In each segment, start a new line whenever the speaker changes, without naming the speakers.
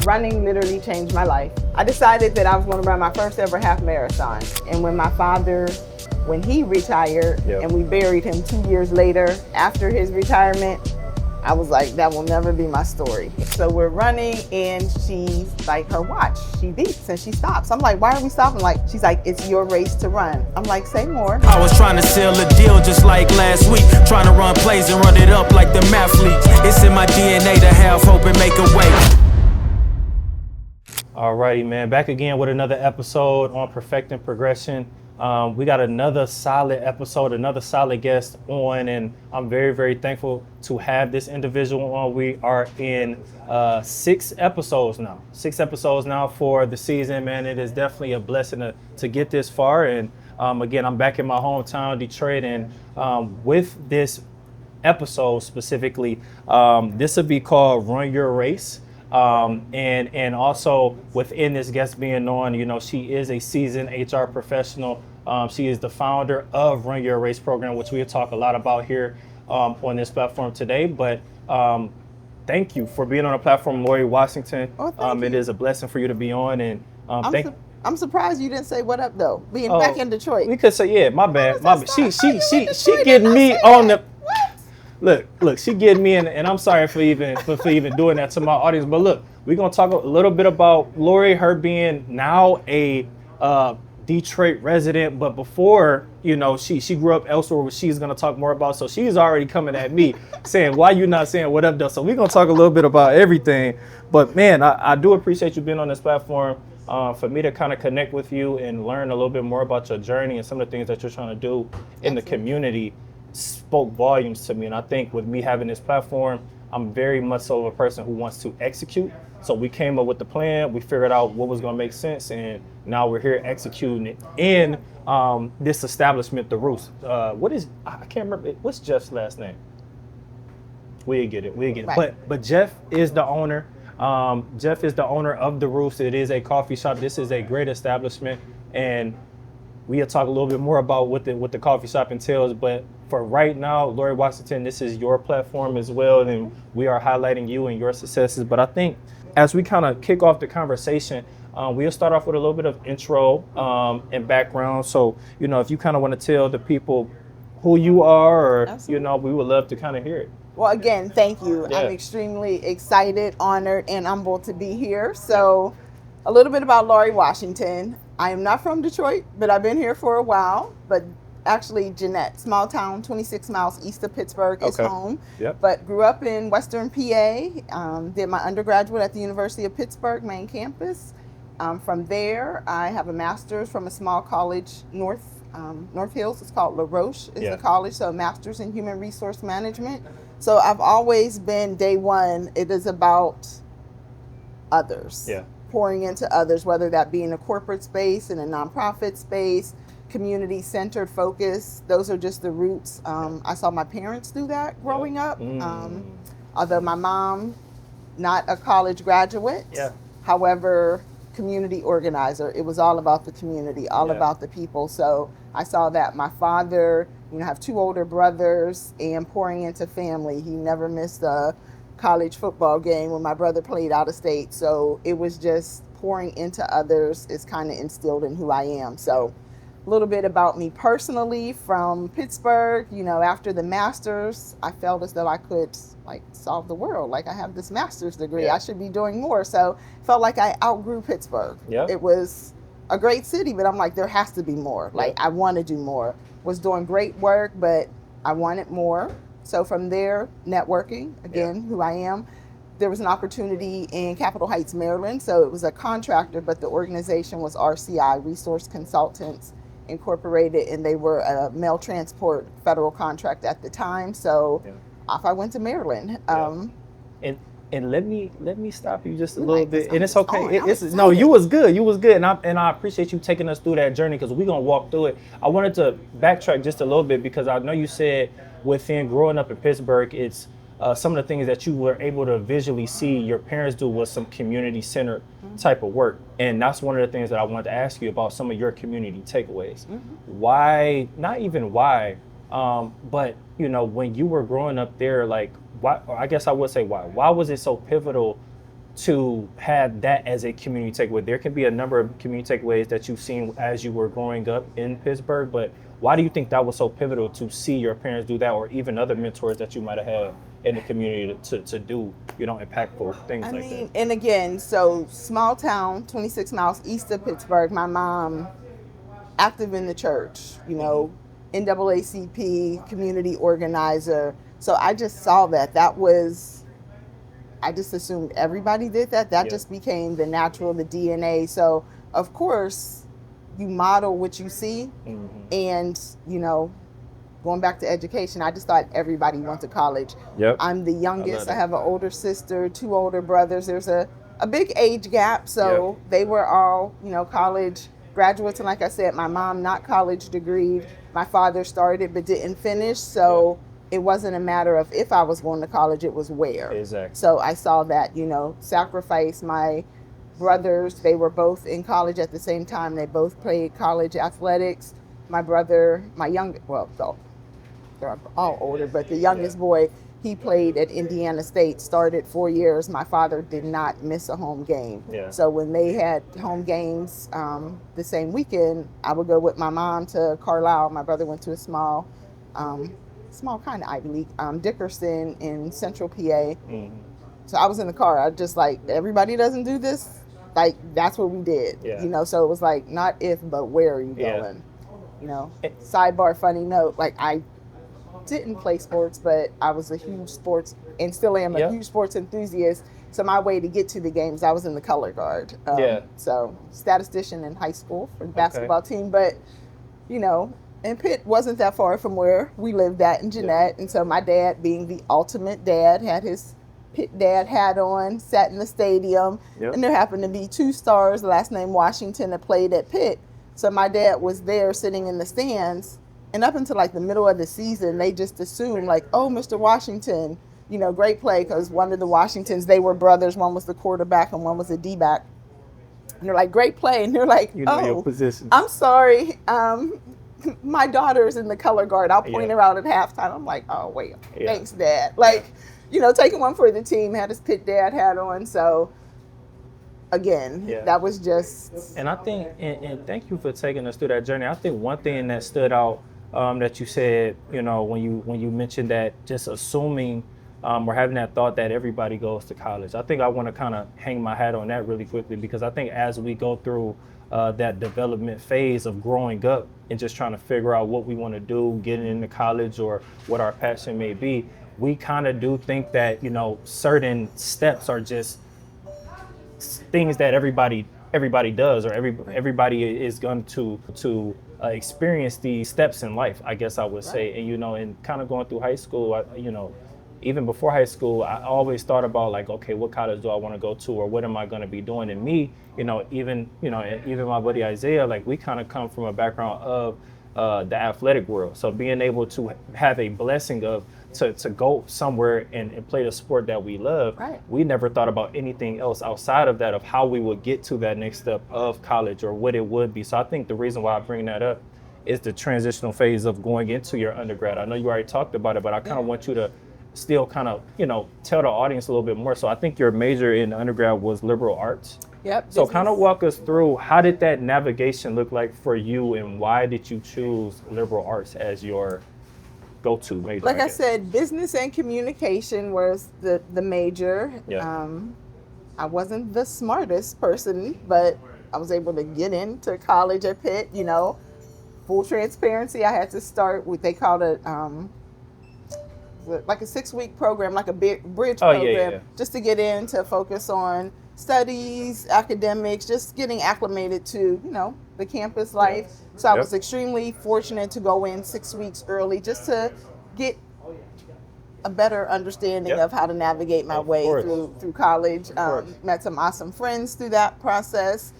running literally changed my life. I decided that I was going to run my first ever half marathon. And when my father, when he retired and we buried him 2 years later after his retirement, I was like, that will never be my story. So we're running and she's like, her watch, she beeps and she stops. I'm like, why are we stopping? Like, she's like, it's your race to run. I'm like, say more.
I was trying to seal a deal just like last week, trying to run plays and run it up like the mathletes. It's in my DNA to have hope and make a way.
Alrighty, man, back again with another episode on Perfecting Progression. We got another solid episode, another solid guest on, and I'm very, very thankful to have this individual on. We are in 6 episodes now. 6 episodes now for the season, man. It is definitely a blessing to get this far. And again, I'm back in my hometown, Detroit, and with this episode specifically, this will be called Run Your Race. And also within this guest being on, you know, she is a seasoned HR professional. She is the founder of Run Your Race program, which we'll talk a lot about here on this platform today. But thank you for being on the platform, Laurie Washington.
Oh, thank you.
It is a blessing for you to be on. And
I'm surprised you didn't say what up though, being back in Detroit.
We could say, yeah, my bad. She getting me on the. Look, she getting me in, and I'm sorry for even doing that to my audience. But look, we're gonna talk a little bit about Laurie, her being now a Detroit resident, but before, you know, she grew up elsewhere, which she's gonna talk more about. So she's already coming at me saying, why you not saying what up though? So we're gonna talk a little bit about everything. But man, I do appreciate you being on this platform. For me to kind of connect with you and learn a little bit more about your journey and some of the things that you're trying to do in the community spoke volumes to me. And I think with me having this platform, I'm very much so of a person who wants to execute. So we came up with the plan, we figured out what was gonna make sense, and now we're here executing it in this establishment, The Roost. I can't remember, what's Jeff's last name? We'll get it. Right. But Jeff is the owner. Jeff is the owner of The Roost. It is a coffee shop. This is a great establishment, and we'll talk a little bit more about what the coffee shop entails. But for right now, Laurie Washington, this is your platform as well, and we are highlighting you and your successes. But I think as we kind of kick off the conversation, we'll start off with a little bit of intro and background. So, you know, if you kind of want to tell the people who you are, or, Absolutely. You know, we would love to kind of hear it.
Well, again, thank you. Yeah. I'm extremely excited, honored, and humbled to be here. So a little bit about Laurie Washington. I am not from Detroit, but I've been here for a while. But actually, Jeanette, small town, 26 miles east of Pittsburgh, is home. Yep. But grew up in Western PA, did my undergraduate at the University of Pittsburgh main campus. From there, I have a master's from a small college, North Hills. It's called La Roche is the college, so a master's in human resource management. So I've always been, day one, it is about others. Yeah. Pouring into others, whether that be in a corporate space, in a nonprofit space, community-centered focus. Those are just the roots. I saw my parents do that growing up. Although my mom, not a college graduate, however, community organizer. It was all about the community, all about the people. So I saw that. My father, you know, I have 2 older brothers, and pouring into family. He never missed a college football game when my brother played out of state. So it was just pouring into others is kind of instilled in who I am. So a little bit about me personally from Pittsburgh. You know, after the master's, I felt as though I could solve the world. Like, I have this master's degree, I should be doing more. So felt like I outgrew Pittsburgh. It was a great city, but I'm like, there has to be more. Like, I want to do more. Was doing great work, but I wanted more. So from there, networking, again, who I am. There was an opportunity in Capitol Heights, Maryland. So it was a contractor, but the organization was RCI, Resource Consultants Incorporated, and they were a mail transport federal contract at the time. So off I went to Maryland.
And let me stop you just a little bit, and it's okay. No, you was good, and I appreciate you taking us through that journey, because we're gonna walk through it. I wanted to backtrack just a little bit, because I know you said within growing up in Pittsburgh, it's some of the things that you were able to visually see your parents do was some community-centered type of work, and that's one of the things that I wanted to ask you about, some of your community takeaways. Why? Not even why, but you know, when you were growing up there, like, why? I guess I would say why. Why was it so pivotal to have that as a community takeaway? There can be a number of community takeaways that you've seen as you were growing up in Pittsburgh, but why do you think that was so pivotal to see your parents do that, or even other mentors that you might have had in the community to do, impactful things like that?
And again, so small town, 26 miles east of Pittsburgh. My mom, active in the church, NAACP, community organizer. So I just saw that. I just assumed everybody did that. That just became the natural, the DNA. So, of course, you model what you see. And, going back to education, I just thought everybody went to college.
Yep.
I'm the youngest. I have an older sister, 2 older brothers. There's a big age gap. So they were all, college graduates. And like I said, my mom, not college degreed. My father started but didn't finish. So it wasn't a matter of if I was going to college, it was where.
Exactly.
So I saw that, sacrifice. My brothers, they were both in college at the same time. They both played college athletics. My brother, they're all older, but the youngest boy, he played at Indiana State, started 4 years. My father did not miss a home game. So when they had home games the same weekend, I would go with my mom to Carlisle. My brother went to a small kind of Ivy League, Dickerson in Central PA. So I was in the car. I just everybody doesn't do this. That's what we did. So it was not if, but where are you going? Sidebar, funny note, I didn't play sports, but I was a huge sports and still am a huge sports enthusiast. So my way to get to the games, I was in the color guard. So statistician in high school for the basketball team, but and Pitt wasn't that far from where we lived at in Jeanette. And so my dad, being the ultimate dad, had his Pitt dad hat on, sat in the stadium, and there happened to be 2 stars, last name Washington, that played at Pitt. So my dad was there sitting in the stands, and up until the middle of the season, they just assumed oh, Mr. Washington, great play, because one of the Washingtons, they were brothers, one was the quarterback and one was a D-back. And they're like, great play. And they're like,
your position.
I'm sorry. My daughter's in the color guard. I'll point her out at halftime. I'm like, oh, wait, thanks, Dad. Taking one for the team, had his Pitt dad hat on. So, again, that was just...
And I think, and thank you for taking us through that journey. I think one thing that stood out that you said, when you mentioned that just assuming or having that thought that everybody goes to college. I think I want to kind of hang my hat on that really quickly, because I think as we go through that development phase of growing up and just trying to figure out what we want to do, getting into college or what our passion may be, we kind of do think that, certain steps are just things that everybody does, or everybody is going to experience these steps in life, I guess I would say. And, and kind of going through high school, even before high school, I always thought about okay, what college do I want to go to, or what am I going to be doing? And me, even my buddy Isaiah, we kind of come from a background of the athletic world. So being able to have a blessing of to go somewhere and play the sport that we love, we never thought about anything else outside of that, of how we would get to that next step of college or what it would be. So I think the reason why I bring that up is the transitional phase of going into your undergrad. I know you already talked about it, but I kind of want you to still kind of, tell the audience a little bit more. So I think your major in undergrad was liberal arts.
Yep.
So kind of walk us through, how did that navigation look like for you, and why did you choose liberal arts as your go-to major?
Like I said, business and communication was the major. I wasn't the smartest person, but I was able to get into college at Pitt. Full transparency, I had to start with, they called it like a 6-week program, like a bridge program, just to get in, to focus on studies, academics, just getting acclimated to, the campus life. So I was extremely fortunate to go in 6 weeks early, just to get a better understanding of how to navigate my way through college. Met some awesome friends through that process.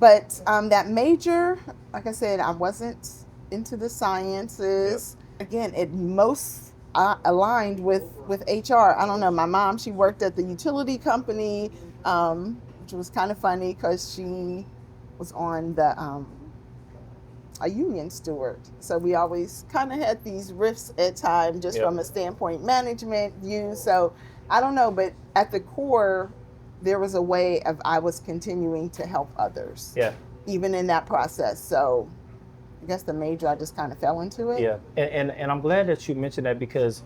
But that major, like I said, I wasn't into the sciences. Again, it most aligned with HR. I don't know. My mom, she worked at the utility company, which was kind of funny because she was on the a union steward. So we always kind of had these rifts at times, just from a standpoint management view. So I don't know, but at the core, there was a way of I was continuing to help others.
Yeah.
Even in that process. So I guess the major, I just kind of fell into it.
Yeah, and I'm glad that you mentioned that, because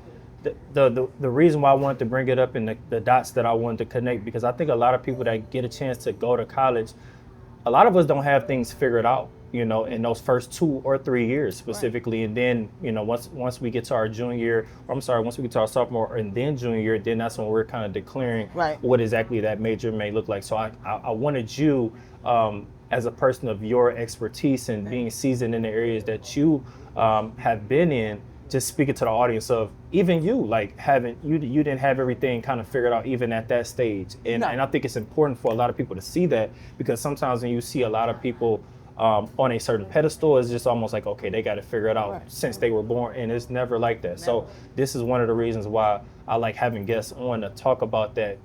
the reason why I wanted to bring it up and the dots that I wanted to connect, because I think a lot of people that get a chance to go to college, a lot of us don't have things figured out, in those first 2 or 3 years specifically. Right. And then, once we get to our junior year, once we get to our sophomore and then junior year, then that's when we're kind of declaring what exactly that major may look like. So I wanted you, as a person of your expertise and being seasoned in the areas that you have been in, just speaking to the audience of even you, like you didn't have everything kind of figured out even at that stage. And I think it's important for a lot of people to see that, because sometimes when you see a lot of people on a certain pedestal, it's just almost like, okay, they got to figure it out since they were born, and it's never like that. So this is one of the reasons why I like having guests on to talk about that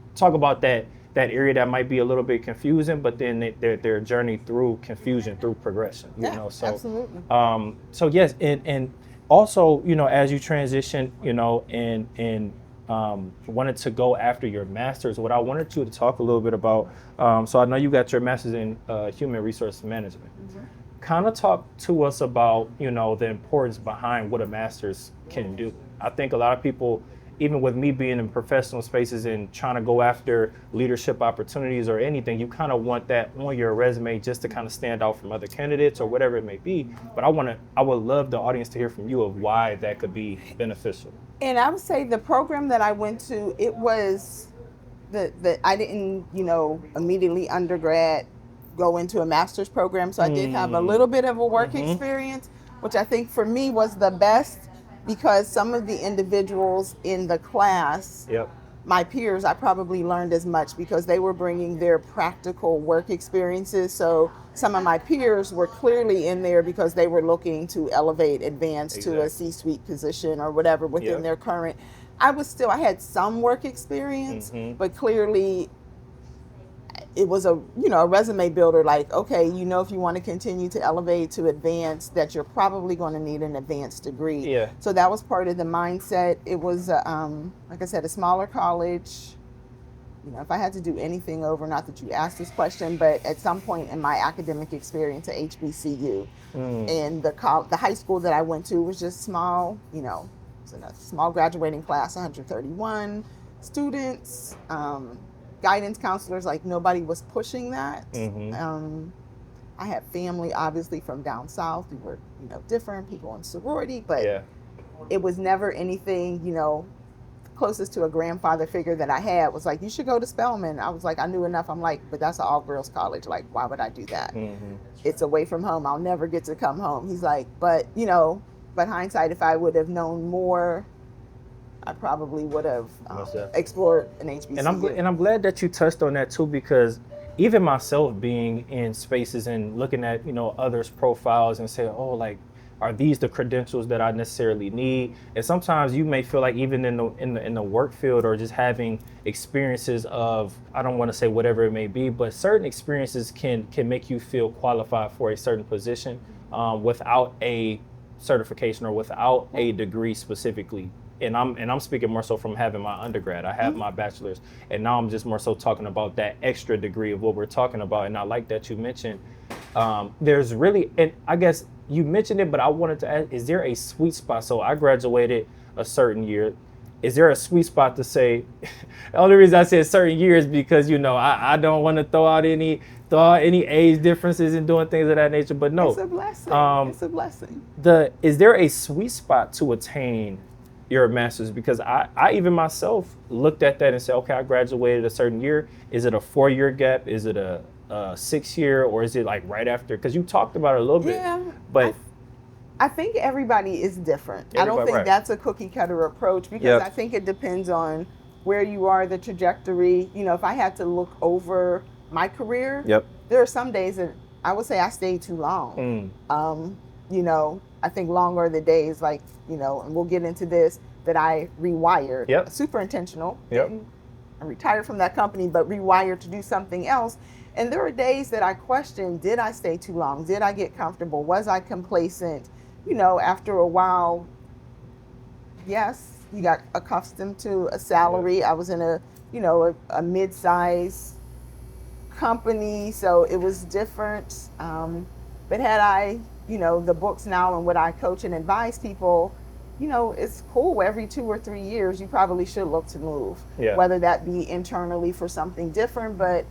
area that might be a little bit confusing, but then their journey through confusion, through progression. So
absolutely.
So yes, and also, as you transition, and wanted to go after your master's, what I wanted you to talk a little bit about. So I know you got your master's in human resource management. Mm-hmm. Kind of talk to us about, the importance behind what a master's can do. I think a lot of people, even with me being in professional spaces and trying to go after leadership opportunities or anything, you kind of want that on your resume just to kind of stand out from other candidates or whatever it may be. But I would love the audience to hear from you of why that could be beneficial.
And I would say the program that I went to, it was I didn't, immediately undergrad go into a master's program. So I did have a little bit of a work experience, which I think for me was the best, because some of the individuals in the class, my peers, I probably learned as much because they were bringing their practical work experiences. So some of my peers were clearly in there because they were looking to elevate, advance to a C-suite position or whatever within their current. I had some work experience, but clearly it was a resume builder, like, okay, if you want to continue to elevate, to advance, that you're probably going to need an advanced degree. Yeah. So that was part of the mindset. It was, like I said, a smaller college. If I had to do anything over, not that you asked this question, but at some point in my academic experience at HBCU, and the high school that I went to was just small, it was a small graduating class, 131 students. Guidance counselors, like nobody was pushing that. I had family, obviously, from down south. We were, different people in sorority, but it was never anything, closest to a grandfather figure that I had was like, you should go to Spelman. I was like, I knew enough. I'm like, but that's an all-girls college. Like, why would I do that? It's away from home. I'll never get to come home. He's like, but hindsight, if I would have known more, I probably would have explored an HBCU.
And I'm glad that you touched on that too, because even myself being in spaces and looking at, others' profiles and saying, oh, like, are these the credentials that I necessarily need? And sometimes you may feel like even in the work field, or just having experiences of, I don't want to say whatever it may be, but certain experiences can make you feel qualified for a certain position without a certification or without a degree specifically. And I'm speaking more so from having my undergrad. I have my bachelor's, and now I'm just more so talking about that extra degree of what we're talking about. And I like that you mentioned there's really, and I guess you mentioned it, but I wanted to ask, is there a sweet spot? So I graduated a certain year. Is there a sweet spot to say? The only reason I said certain years because I don't want to throw out any age differences in doing things of that nature. But no,
it's a blessing. It's a blessing.
Is there a sweet spot to attain your master's? Because I even myself looked at that and said, okay, I graduated a certain year. Is it a 4-year gap? Is it a 6-year, or is it like right after? Because you talked about it a little bit. But
I think everybody is different. I don't think that's a cookie cutter approach, because I think it depends on where you are, the trajectory. If I had to look over my career, there are some days that I would say I stayed too long. I think longer are the days, like, and we'll get into this, that I rewired. Super intentional. I retired from that company, but rewired to do something else. And there are days that I question, did I stay too long? Did I get comfortable? Was I complacent? After a while, yes, you got accustomed to a salary. I was in a mid-sized company, so it was different. But had I, the books now and what I coach and advise people, it's cool. Every 2 or 3 years, you probably should look to move, whether that be internally for something different. But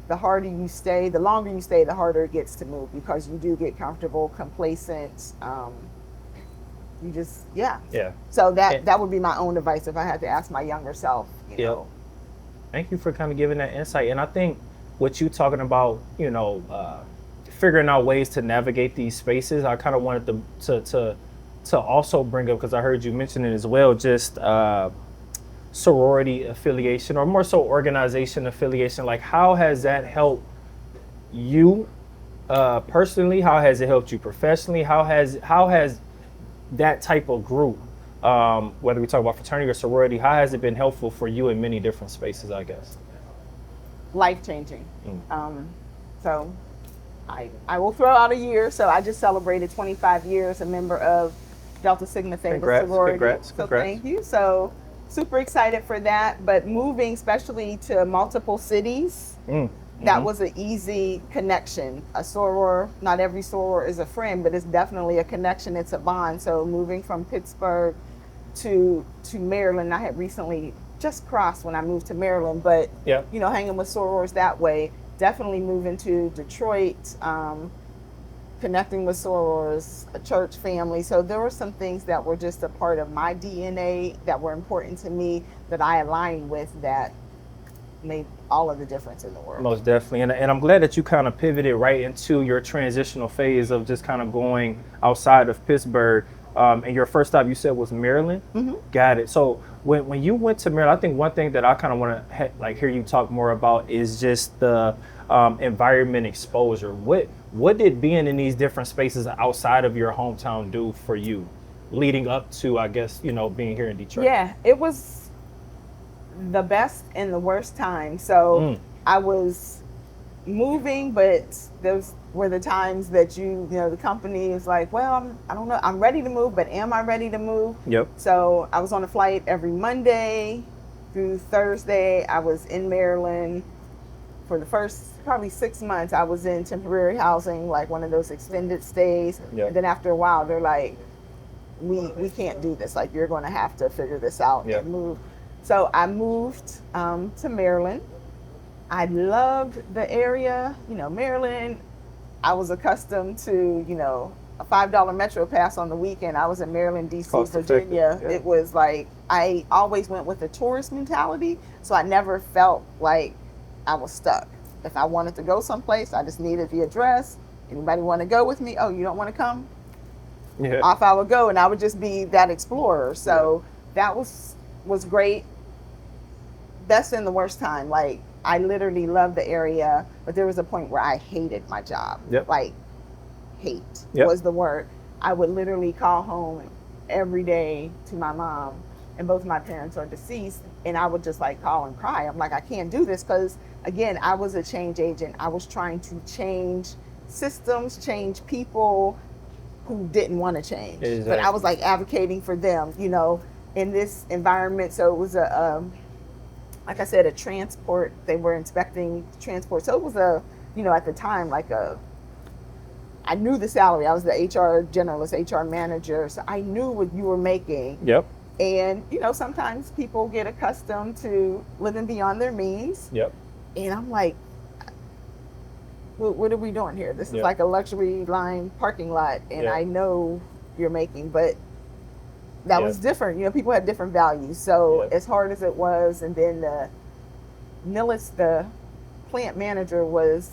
the harder you stay, the longer you stay, the harder it gets to move, because you do get comfortable, complacent. You just, So that would be my own advice if I had to ask my younger self.
Thank you for kind of giving that insight. And I think what you talking about, figuring out ways to navigate these spaces, I kind of wanted to also bring up, because I heard you mention it as well, just sorority affiliation, or more so organization affiliation. Like, how has that helped you personally? How has it helped you professionally? How has that type of group, whether we talk about fraternity or sorority, how has it been helpful for you in many different spaces, I guess?
Life-changing. So I will throw out a year. So I just celebrated 25 years a member of Delta Sigma Theta sorority.
Congrats.
Thank you. So super excited for that. But moving, especially to multiple cities, that was an easy connection. A soror, not every soror is a friend, but it's definitely a connection. It's a bond. So moving from Pittsburgh to Maryland, I had recently just crossed when I moved to Maryland, but hanging with sorors that way. Definitely moving to Detroit, connecting with sorors, a church family. So there were some things that were just a part of my DNA that were important to me, that I aligned with, that made all of the difference in the world.
Most definitely. And I'm glad that you kind of pivoted right into your transitional phase of just kind of going outside of Pittsburgh. And your first stop, you said, was Maryland? Got it. So when you went to Maryland, I think one thing that I kind of want to hear you talk more about is just the environment exposure. What did being in these different spaces outside of your hometown do for you, leading up to, I guess, being here in Detroit?
Yeah, it was the best and the worst time. So I was moving, but those were the times that the company is like, well, I don't know, I'm ready to move, but am I ready to move? So I was on a flight every Monday through Thursday. I was in Maryland for the first probably 6 months. I was in temporary housing, like one of those extended stays. And then after a while, they're like, we can't do this. Like, you're going to have to figure this out and move. So I moved to Maryland. I loved the area. Maryland, I was accustomed to, a $5 Metro pass on the weekend. I was in Maryland, D.C., Virginia. It was like, I always went with a tourist mentality, so I never felt like I was stuck. If I wanted to go someplace, I just needed the address. Anybody want to go with me? Oh, you don't want to come? Off I would go, and I would just be that explorer. So that was great. Best and the worst time. Like, I literally loved the area, but there was a point where I hated my job. Like, hate was the word. I would literally call home every day to my mom, and both my parents are deceased, and I would just like call and cry. I'm like, I can't do this, because again, I was a change agent. I was trying to change systems, change people who didn't want to change. But I was like advocating for them, in this environment. So it was like I said, a transport. They were inspecting transport. So it was at the time, I knew the salary. I was the HR generalist, HR manager. So I knew what you were making. And, sometimes people get accustomed to living beyond their means. And I'm like, what are we doing here? This is like a luxury line parking lot. And I know you're making, but that was different. People had different values. So as hard as it was, and then the plant manager was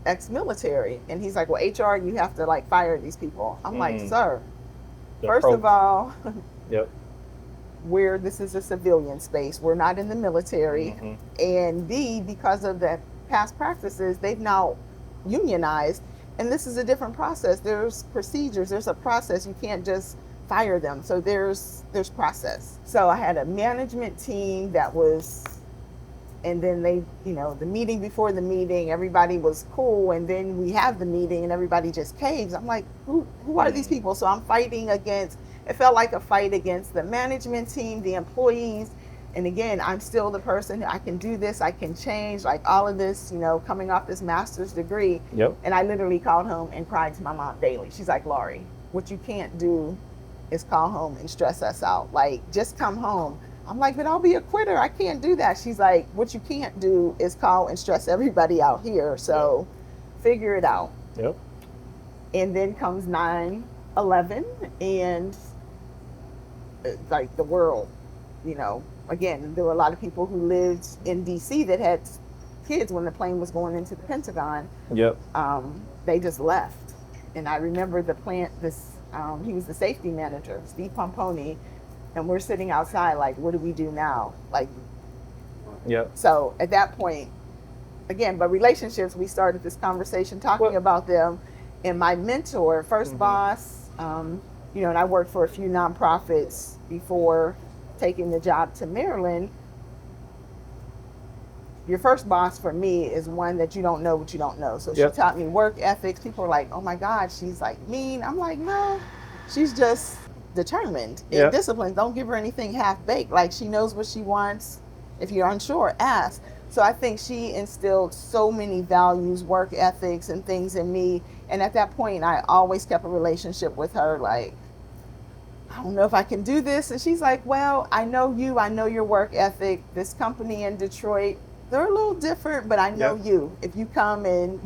ex-military, and he's like, well, HR, you have to fire these people. I'm like, sir, first of all, this is a civilian space. We're not in the military. And B, because of the past practices, they've now unionized, and this is a different process. There's procedures, there's a process. You can't just fire them. So there's process. So I had a management team that was, and then they, the meeting before the meeting, everybody was cool, and then we have the meeting and everybody just caves. I'm like, who are these people? So I'm fighting against, it felt like a fight against the management team, the employees, And again, I'm still the person who I can do this, I can change, like all of this, coming off this master's degree.
Yep.
And I literally called home and cried to my mom daily. She's like, Laurie, what you can't do is call home and stress us out. Like, just come home. I'm like, but I'll be a quitter. I can't do that. She's like, what you can't do is call and stress everybody out here. So figure it out.
Yep.
And then comes 9/11 and like the world, again, there were a lot of people who lived in DC that had kids when the plane was going into the Pentagon.
Yep.
They just left. And I remember the plant, he was the safety manager, Steve Pomponi, and we're sitting outside like, what do we do now? Like,
yep.
So at that point, again, but relationships, we started this conversation talking about them. And my mentor, first boss, and I worked for a few nonprofits before taking the job to Maryland. Your first boss for me is one that you don't know what you don't know. So she taught me work ethics. People are like, oh my God, she's like mean. I'm like, no, she's just determined and disciplined. Don't give her anything half baked. Like, she knows what she wants. If you're unsure, ask. So I think she instilled so many values, work ethics and things in me. And at that point, I always kept a relationship with her. Like, I don't know if I can do this. And she's like, well, I know you. I know your work ethic. This company in Detroit, they're a little different, but I know you. If you come and,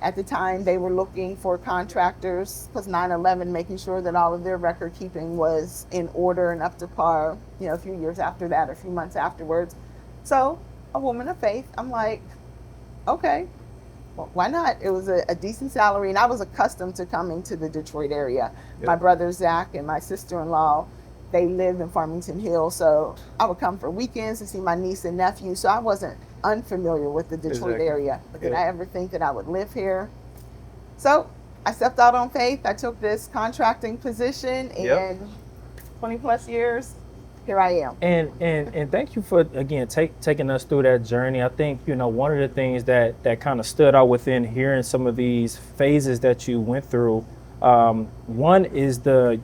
at the time they were looking for contractors, because 9/11, making sure that all of their record keeping was in order and up to par, a few years after that, or a few months afterwards. So a woman of faith, I'm like, okay, well, why not? It was a decent salary, and I was accustomed to coming to the Detroit area. My brother Zach and my sister-in-law, they lived in Farmington Hills, so I would come for weekends to see my niece and nephew. So I wasn't unfamiliar with the Detroit area. But did I ever think that I would live here? So I stepped out on faith. I took this contracting position, and 20 plus years, here I am.
And thank you for, again, taking us through that journey. I think, one of the things that kind of stood out within hearing some of these phases that you went through, one is the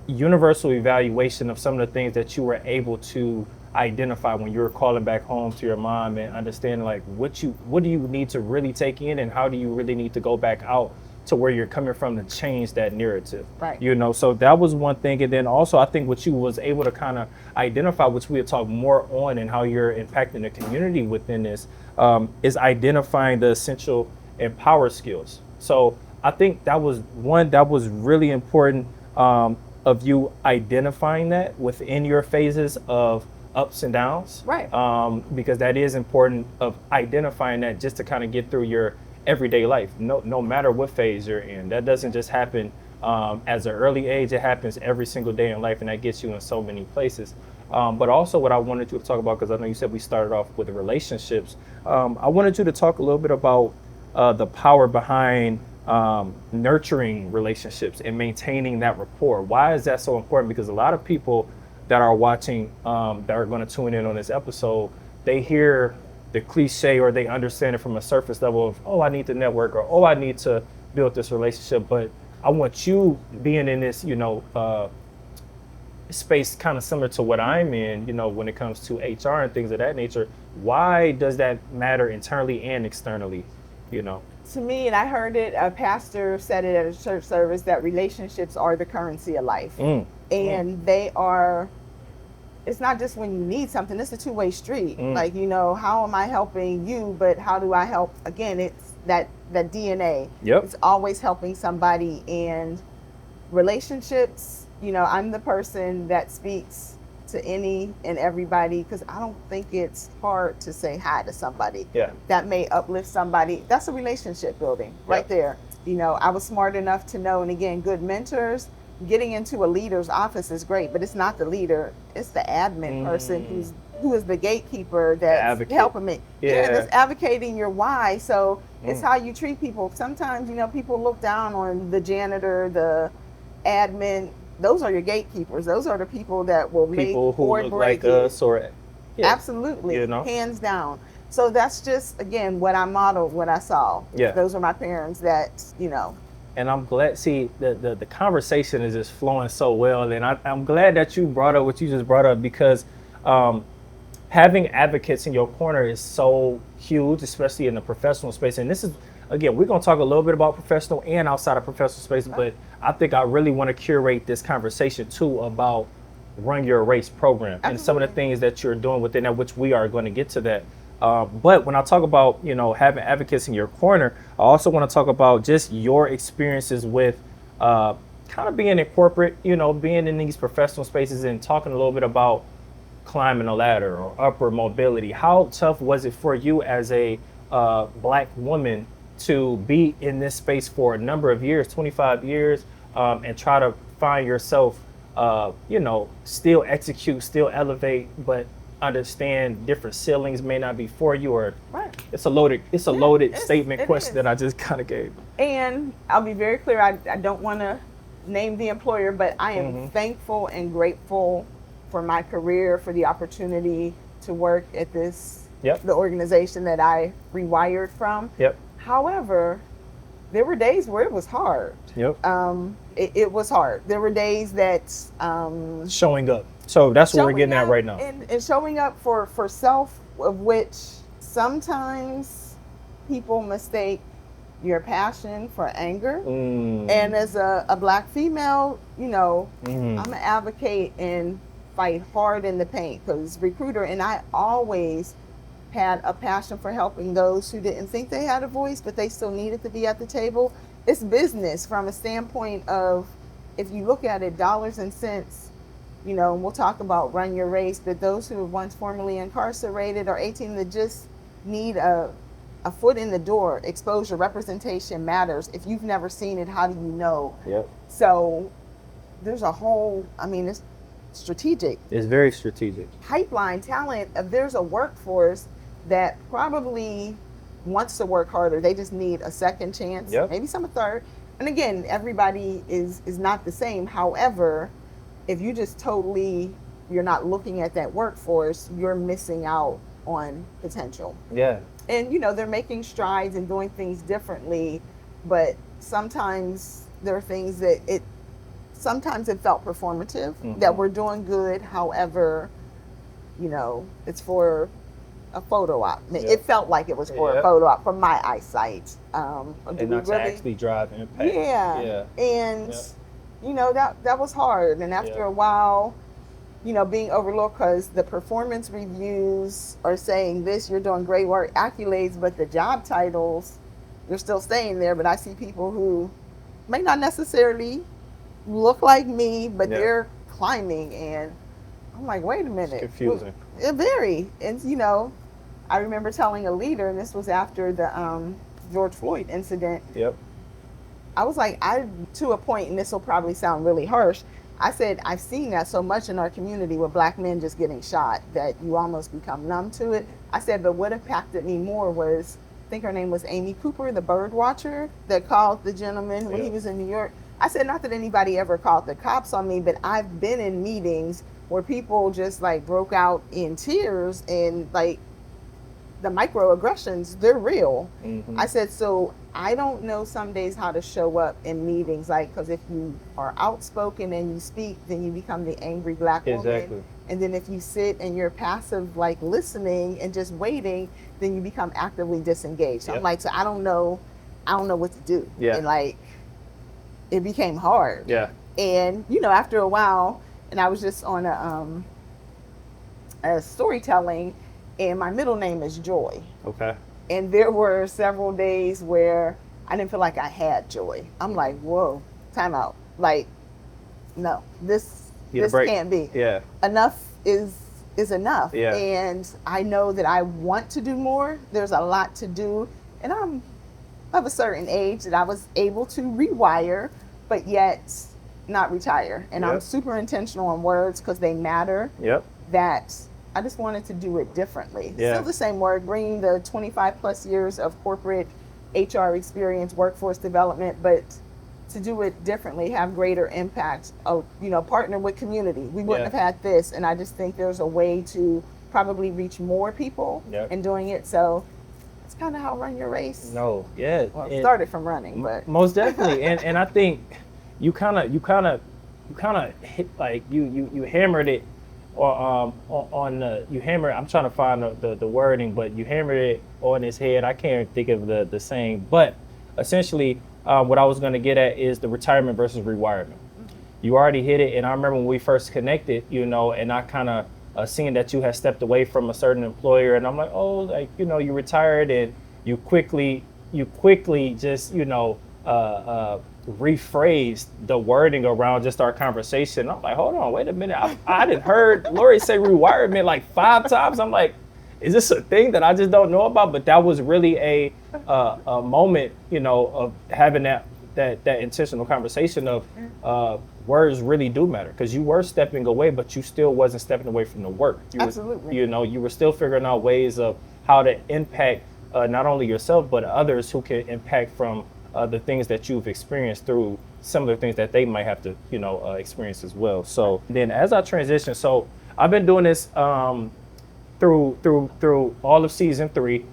universal evaluation of some of the things that you were able to identify when you were calling back home to your mom and understanding, like, what do you need to really take in, and how do you really need to go back out to where you're coming from to change that narrative.
Right.
So that was one thing. And then also, I think what you was able to kind of identify, which we'll talk more on, and how you're impacting the community within this, is identifying the essential and power skills. So I think that was one that was really important, of you identifying that within your phases of ups and downs.
Right.
Because that is important, of identifying that, just to kind of get through your everyday life, no matter what phase you're in. That doesn't just happen as an early age. It happens every single day in life, and that gets you in so many places. But also, what I wanted you to talk about, because I know you said we started off with the relationships, I wanted you to talk a little bit about the power behind nurturing relationships and maintaining that rapport. Why is that so important? Because a lot of people that are watching, that are going to tune in on this episode, they hear the cliche, or they understand it from a surface level of, oh, I need to network, or, oh, I need to build this relationship. But I want you being in this, space kind of similar to what I'm in, when it comes to HR and things of that nature. Why does that matter internally and externally,
To me, and I heard it, a pastor said it at a church service, that relationships are the currency of life. And they are, it's not just when you need something, it's a two-way street. Like, how am I helping you, but how do I help? Again, it's that DNA. It's always helping somebody. And relationships, I'm the person that speaks to any and everybody, because I don't think it's hard to say hi to somebody that may uplift somebody. That's a relationship building right there. I was smart enough to know, and again, good mentors, getting into a leader's office is great, but it's not the leader, it's the admin person who is the gatekeeper that's helping me. That's advocating your why. So it's how you treat people. Sometimes, people look down on the janitor, the admin. Those are your gatekeepers. Those are the people that will make
people who
or
look
break
like
it.
us, or
Absolutely, hands down. So that's just, again, what I modeled, what I saw. Those are my parents that,
And I'm glad, see, the conversation is just flowing so well. And I'm glad that you brought up what you just brought up, because having advocates in your corner is so huge, especially in the professional space. And this is, again, we're going to talk a little bit about professional and outside of professional space, but I think I really want to curate this conversation too about Run Your Race program. Absolutely. And some of the things that you're doing within that, which we are going to get to that. But when I talk about, having advocates in your corner, I also want to talk about just your experiences with kind of being in corporate, being in these professional spaces and talking a little bit about climbing a ladder or upward mobility. How tough was it for you as a Black woman to be in this space for a number of years, 25 years, and try to find yourself, still execute, still elevate, but understand different ceilings may not be for you, or
right.
It's a loaded statement question that I just kind of gave.
And I'll be very clear, I don't want to name the employer, but I am thankful and grateful for my career, for the opportunity to work at this, the organization that I rewired from. However, there were days where it was hard. It was hard. There were days that
showing up. So that's what we're getting at right now.
And showing up for self, of which sometimes people mistake your passion for anger. And as a Black female, I'm an advocate and fight hard in the paint, because recruiter, and I always had a passion for helping those who didn't think they had a voice, but they still needed to be at the table. It's business from a standpoint of, if you look at it, dollars and cents, and we'll talk about Run Your Race, but those who were once formerly incarcerated or 18 that just need a foot in the door, exposure, representation matters. If you've never seen it, how do you know? So there's a whole, it's strategic.
It's very strategic.
Pipeline talent, if there's a workforce that probably wants to work harder, they just need a second chance, maybe some a third. And again, everybody is not the same. However, if you just you're not looking at that workforce, you're missing out on potential. And they're making strides and doing things differently, but sometimes there are things that sometimes it felt performative, that we're doing good. However, it's for a photo op. It felt like it was for a photo op from my eyesight.
And not to actually drive impact.
And that was hard. And after a while, being overlooked, because the performance reviews are saying this, you're doing great work, accolades, but the job titles, you're still staying there. But I see people who may not necessarily look like me, but they're climbing, and I'm like, wait a minute.
It's confusing.
Very. And I remember telling a leader, and this was after the George Floyd incident. I was like, to a point, and this will probably sound really harsh, I said, I've seen that so much in our community with Black men just getting shot that you almost become numb to it. I said, but what impacted me more was, I think her name was Amy Cooper, the bird watcher, that called the gentleman when he was in New York. I said, not that anybody ever called the cops on me, but I've been in meetings where people just broke out in tears, and the microaggressions, they're real. I said, so I don't know some days how to show up in meetings, because if you are outspoken and you speak, then you become the angry Black woman. And then if you sit and you're passive, listening and just waiting, then you become actively disengaged. So I'm like, so I don't know what to do. And it became hard. And after a while, and I was just on a storytelling, and my middle name is Joy. And there were several days where I didn't feel like I had joy. I'm like, whoa, time out. No, this can't be. Enough is enough. And I know that I want to do more. There's a lot to do. And I'm of a certain age that I was able to rewire, but yet not retire. And I'm super intentional on words because they matter. That I just wanted to do it differently. Still the same word, bringing the 25 plus years of corporate HR experience, workforce development, but to do it differently, have greater impact, partner with community. We wouldn't have had this. And I just think there's a way to probably reach more people in doing it. So it's kind of how Run Your Race.
Well,
started from running, but
most definitely. and I think you kind of hit, you hammered it or you hammer. I'm trying to find the wording, but you hammered it on his head. I can't think of the saying, but essentially, what I was going to get at is the retirement versus rewirement. You already hit it, and I remember when we first connected, and I kind of seeing that you had stepped away from a certain employer, and I'm like, oh, like you retired, and you quickly just rephrased the wording around just our conversation. I'm like, hold on, wait a minute, I didn't heard Laurie say rewirement like 5 times. I'm like, is this a thing that I just don't know about? But that was really a moment, of having that intentional conversation of words really do matter, because you were stepping away, but you still wasn't stepping away from the work.
Absolutely.
You were still figuring out ways of how to impact not only yourself, but others who can impact from the things that you've experienced through similar things that they might have to, experience as well. So then as I transition, so I've been doing this through all of season 3.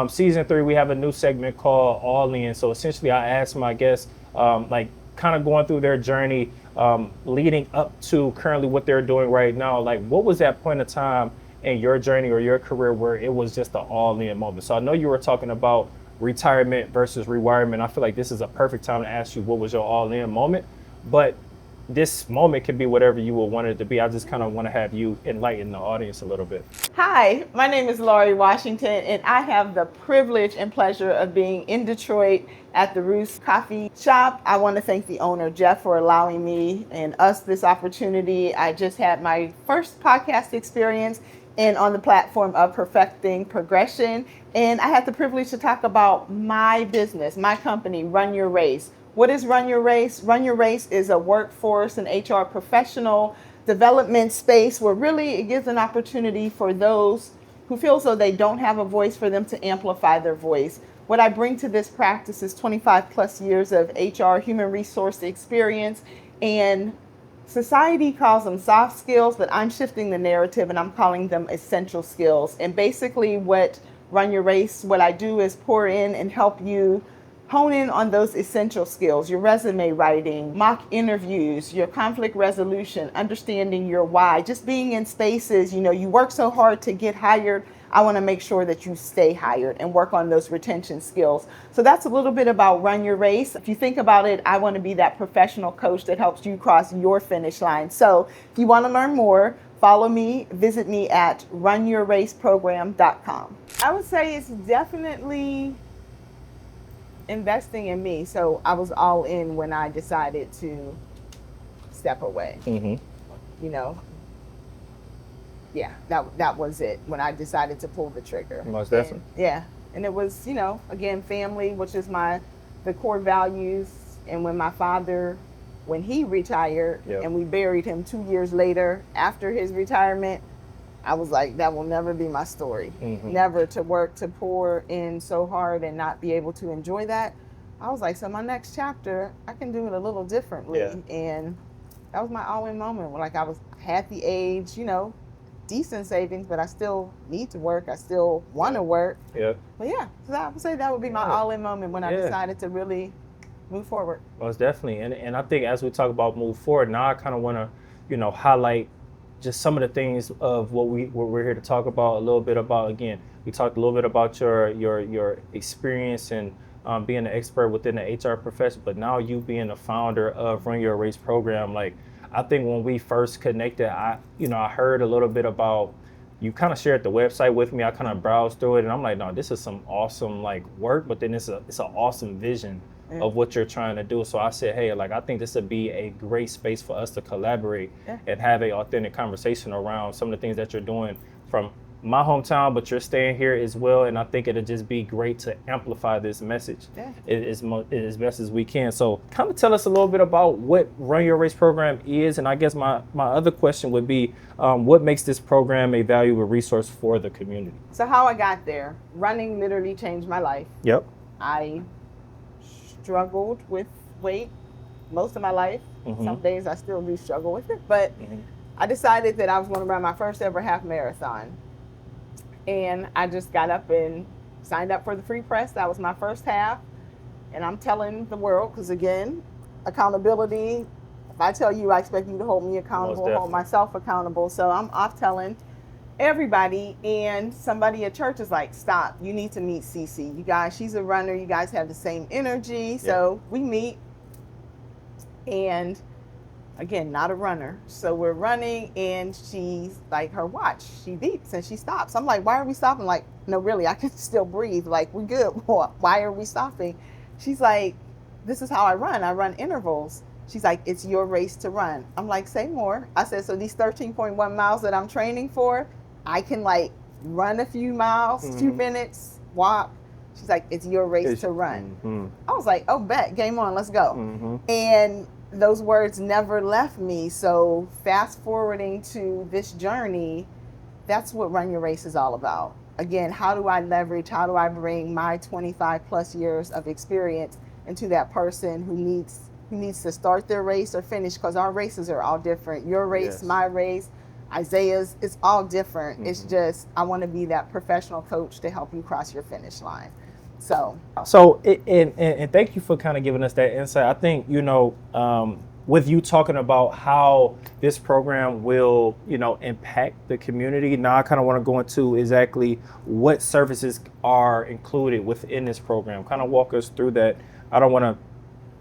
Season 3, we have a new segment called All In. So essentially I ask my guests, like kind of going through their journey, leading up to currently what they're doing right now. Like, what was that point of time in your journey or your career where it was just an all-in moment? So I know you were talking about retirement versus rewirement. I feel like this is a perfect time to ask you, what was your all-in moment? But this moment can be whatever you would want it to be. I just kind of want to have you enlighten the audience a little bit.
Hi, my name is Laurie Washington, and I have the privilege and pleasure of being in Detroit at the Roost Coffee Shop. I want to thank the owner, Jeff, for allowing me and us this opportunity. I just had my first podcast experience and on the platform of Perfecting Progression, and I had the privilege to talk about my business, my company, Run Your Race. What is Run Your Race? Run Your Race is a workforce and HR professional development space where really it gives an opportunity for those who feel as though they don't have a voice, for them to amplify their voice. What I bring to this practice is 25 plus years of HR human resource experience, and society calls them soft skills, but I'm shifting the narrative and I'm calling them essential skills. And basically what Run Your Race, what I do is pour in and help you hone in on those essential skills: your resume writing, mock interviews, your conflict resolution, understanding your why, just being in spaces, you work so hard to get hired. I want to make sure that you stay hired and work on those retention skills. So that's a little bit about Run Your Race. If you think about it, I want to be that professional coach that helps you cross your finish line. So if you want to learn more, follow me, visit me at runyourraceprogram.com. I would say it's definitely investing in me. So I was all in when I decided to step away. Yeah, that was it when I decided to pull the trigger.
Most definitely.
And it was, again, family, which is the core values. And when my father, when he retired, and we buried him 2 years later after his retirement, I was like, that will never be my story. Never to work, to pour in so hard and not be able to enjoy that. I was like, so my next chapter, I can do it a little differently. And that was my all-in moment. Like, had the age, decent savings, but I still need to work. I still want to work. But so I would say that would be my all-in moment when I decided to really move forward.
Most definitely. And I think as we talk about move forward, now I kind of want to, highlight just some of the things of what we're here to talk about, a little bit about. Again, we talked a little bit about your experience and being an expert within the HR profession, but now you being a founder of Run Your Race program. Like, I think when we first connected, I heard a little bit about, you kind of shared the website with me. I kind of browsed through it and I'm like, no, this is some awesome work, but then it's an awesome vision of what you're trying to do. So I said, hey, I think this would be a great space for us to collaborate and have a authentic conversation around some of the things that you're doing from my hometown, but you're staying here as well. And I think it'll just be great to amplify this message as best as we can. So kind of tell us a little bit about what Run Your Race program is. And I guess my other question would be, what makes this program a valuable resource for the community?
So how I got there, running literally changed my life. I struggled with weight most of my life. Some days I still do struggle with it, but I decided that I was going to run my first ever half marathon. And I just got up and signed up for the free press. That was my first half. And I'm telling the world, because again, accountability, if I tell you, I expect you to hold me accountable, hold myself accountable. So I'm off telling everybody, and somebody at church is like, stop, you need to meet Cece. You guys, she's a runner. You guys have the same energy. So we meet, and again, not a runner. So we're running, and she's like, her watch, she beeps and she stops. I'm like, why are we stopping? Like, no, really, I can still breathe. Like, we're good. Why are we stopping? She's like, this is how I run intervals. She's like, it's your race to run. I'm like, say more. I said, so these 13.1 miles that I'm training for, I can like run a few miles, 2 minutes, walk. She's like, it's your race to run. I was like, oh, bet, game on, let's go. And those words never left me. So fast forwarding to this journey, that's what Run Your Race is all about. Again, how do I bring my 25 plus years of experience into that person who needs to start their race or finish, because our races are all different. Your race, my race, Isaiah's, it's all different. It's just, I want to be that professional coach to help you cross your finish line. So
and thank you for kind of giving us that insight. I think, with you talking about how this program will, impact the community, now I kind of want to go into exactly what services are included within this program. Kind of walk us through that. I don't want to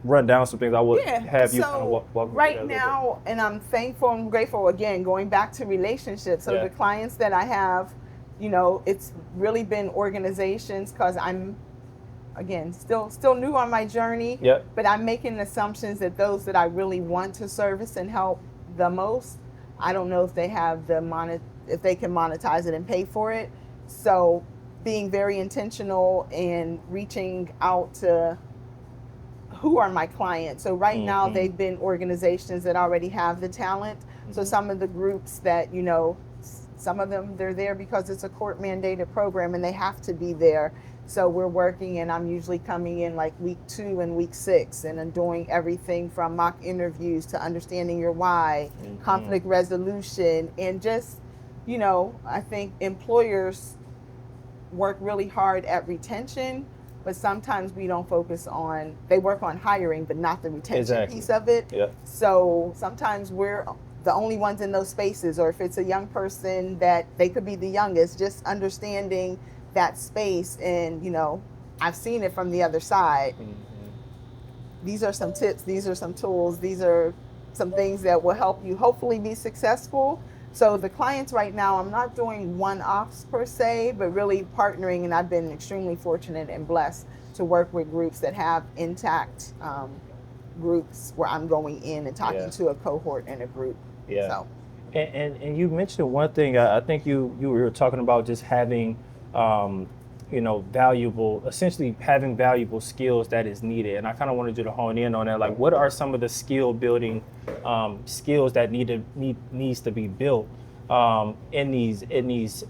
run down some things. I would have you kind of walk
right now, and I'm thankful and grateful, again, going back to relationships. So the clients that I have, it's really been organizations, because I'm, again, still new on my journey, but I'm making assumptions that those that I really want to service and help the most, I don't know if they have if they can monetize it and pay for it. So being very intentional and reaching out to who are my clients. So right now they've been organizations that already have the talent. So some of the groups that, some of them, they're there because it's a court mandated program and they have to be there. So we're working, and I'm usually coming in like week 2 and week 6, and I'm doing everything from mock interviews to understanding your why, conflict resolution, and just, I think employers work really hard at retention, but sometimes we don't focus on, they work on hiring, but not the retention piece of it. So sometimes we're the only ones in those spaces, or if it's a young person that they could be the youngest, just understanding that space. And, I've seen it from the other side. These are some tips, these are some tools, these are some things that will help you hopefully be successful. So the clients right now, I'm not doing one-offs per se, but really partnering, and I've been extremely fortunate and blessed to work with groups that have intact groups where I'm going in and talking to a cohort and a group. So.
And you mentioned one thing. I think you were talking about just having, essentially having valuable skills that is needed. And I kind of wanted you to hone in on that. Like, what are some of the skill building skills that needs to be built in these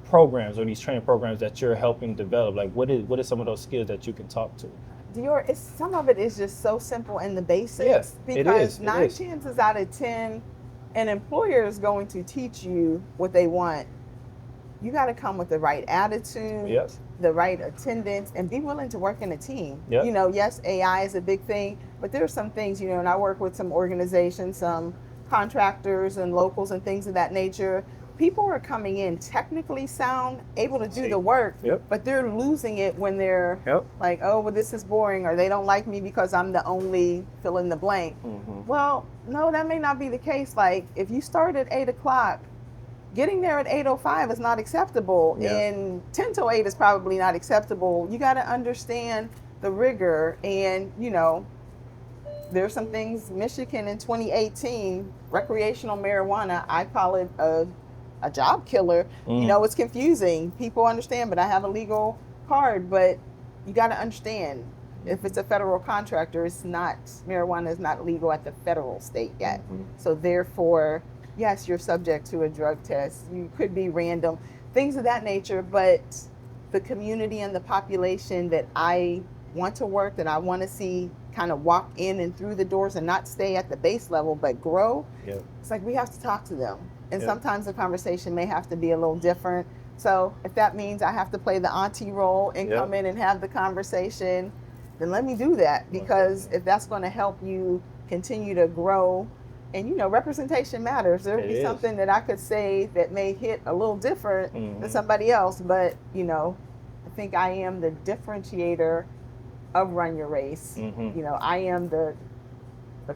programs or these training programs that you're helping develop? Like, what is some of those skills that you can talk to?
Dior, some of it is just so simple in the basics, because 9 chances out of 10, an employer is going to teach you what they want. You got to come with the right attitude, the right attendance, and be willing to work in a team. Yes, AI is a big thing, but there are some things, and I work with some organizations, some contractors and locals and things of that nature. People are coming in technically sound, able to do the work, but they're losing it when they're like, oh, well, this is boring, or they don't like me because I'm the only fill in the blank. Well, no, that may not be the case. Like, if you start at 8 o'clock, getting there at 8:05 is not acceptable, and 10 to 8 is probably not acceptable. You got to understand the rigor, and, there's some things. Michigan in 2018, recreational marijuana, I call it a job killer. It's confusing. People understand, but I have a legal card. But you got to understand, if it's a federal contractor, marijuana is not legal at the federal state yet. So therefore, yes, you're subject to a drug test. You could be random, things of that nature. But the community and the population that I want to work, that I want to see kind of walk in and through the doors and not stay at the base level, but grow, it's like we have to talk to them. And sometimes the conversation may have to be a little different. So if that means I have to play the auntie role and come in and have the conversation, then let me do that. Because if that's going to help you continue to grow And representation matters. There would be something that I could say that may hit a little different than somebody else, but I think I am the differentiator of Run Your Race. I am the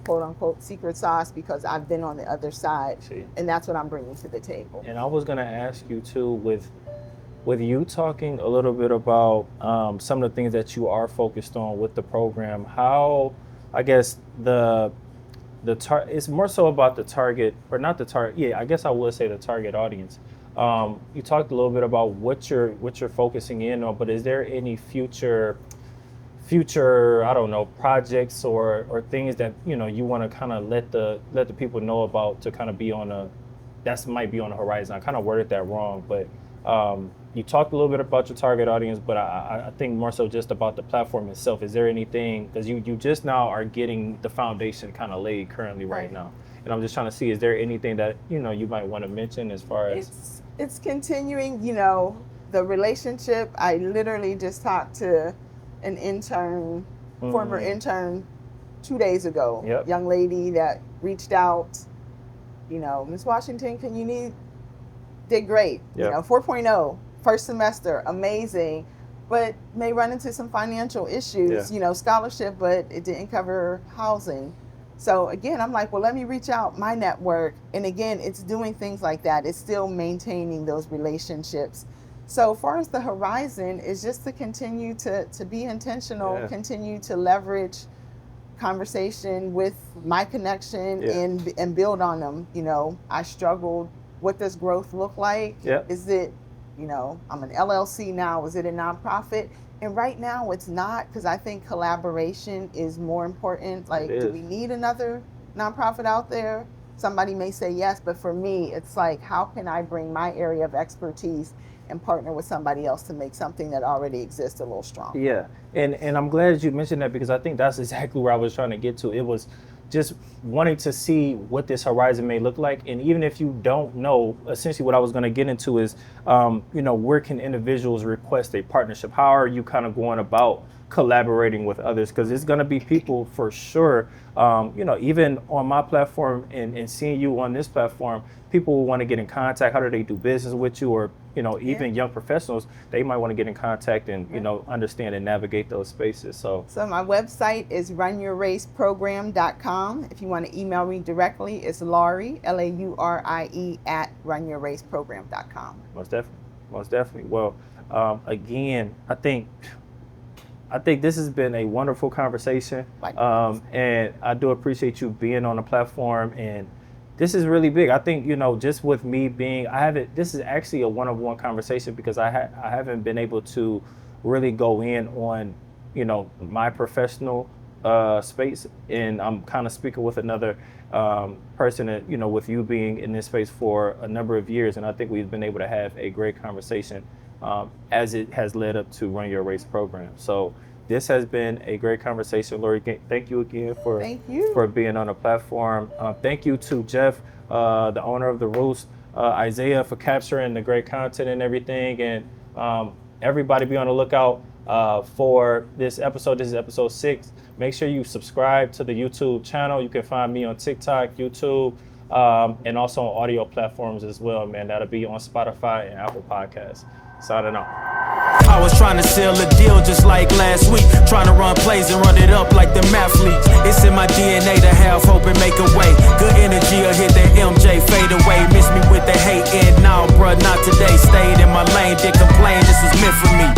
quote unquote secret sauce because I've been on the other side, and that's what I'm bringing to the table.
And I was gonna ask you too, with you talking a little bit about some of the things that you are focused on with the program, how I guess it's more so about the target, or not the target. Yeah, I guess I would say the target audience. You talked a little bit about what you're focusing in on, but is there any future I don't know, projects or things that you want to kind of let the people know about, to kind of be might be on the horizon? I kind of worded that wrong, but you talked a little bit about your target audience, but I think more so just about the platform itself. Is there anything, because you just now are getting the foundation kind of laid currently right now, and I'm just trying to see, is there anything that you might want to mention as far as
it's continuing, the relationship. I literally just talked to an intern, former intern, 2 days ago. Young lady that reached out, Ms. Washington, did great, 4.0, first semester, amazing, but may run into some financial issues, scholarship, but it didn't cover housing. So again, I'm like, well, let me reach out my network. And again, it's doing things like that. It's still maintaining those relationships. So far as the horizon is just to continue to be intentional, continue to leverage conversation with my connection and build on them. I struggled. What does growth look like? Is it, I'm an LLC now. Is it a nonprofit? And right now it's not, because I think collaboration is more important. Like, do we need another nonprofit out there? Somebody may say yes, but for me, it's like, how can I bring my area of expertise and partner with somebody else to make something that already exists a little stronger?
Yeah, and I'm glad you mentioned that, because I think that's exactly where I was trying to get to. It was just wanting to see what this horizon may look like. And even if you don't know, essentially what I was going to get into is, where can individuals request a partnership? How are you kind of going about collaborating with others? Because it's going to be people for sure, even on my platform and seeing you on this platform, people will want to get in contact. How do they do business with you? Or, even young professionals, they might want to get in contact and, understand and navigate those spaces. So
my website is runyourraceprogram.com. If you want to email me directly, it's Laurie, Laurie @runyourraceprogram.com.
Most definitely. Well, again, I think this has been a wonderful conversation. And I do appreciate you being on the platform, and this is really big. I think, just with me being, this is actually a one-on-one conversation, because I haven't been able to really go in on, my professional space, and I'm kind of speaking with another person that, with you being in this space for a number of years, and I think we've been able to have a great conversation as it has led up to Run Your Race program. So this has been a great conversation. Laurie, thank you again for being on the platform. Thank you to Jeff, the owner of The Roost, Isaiah, for capturing the great content and everything. And everybody be on the lookout for this episode. This is episode 6. Make sure you subscribe to the YouTube channel. You can find me on TikTok, YouTube, and also on audio platforms as well, man. That'll be on Spotify and Apple Podcasts. Signing off.
I was trying to seal a deal just like last week, trying to run plays and run it up like the mathletes. It's in my DNA to have hope and make a way. Good energy will hit that MJ fade away. Miss me with the hate and now, bruh, not today. Stayed in my lane, didn't complain, this was meant for me.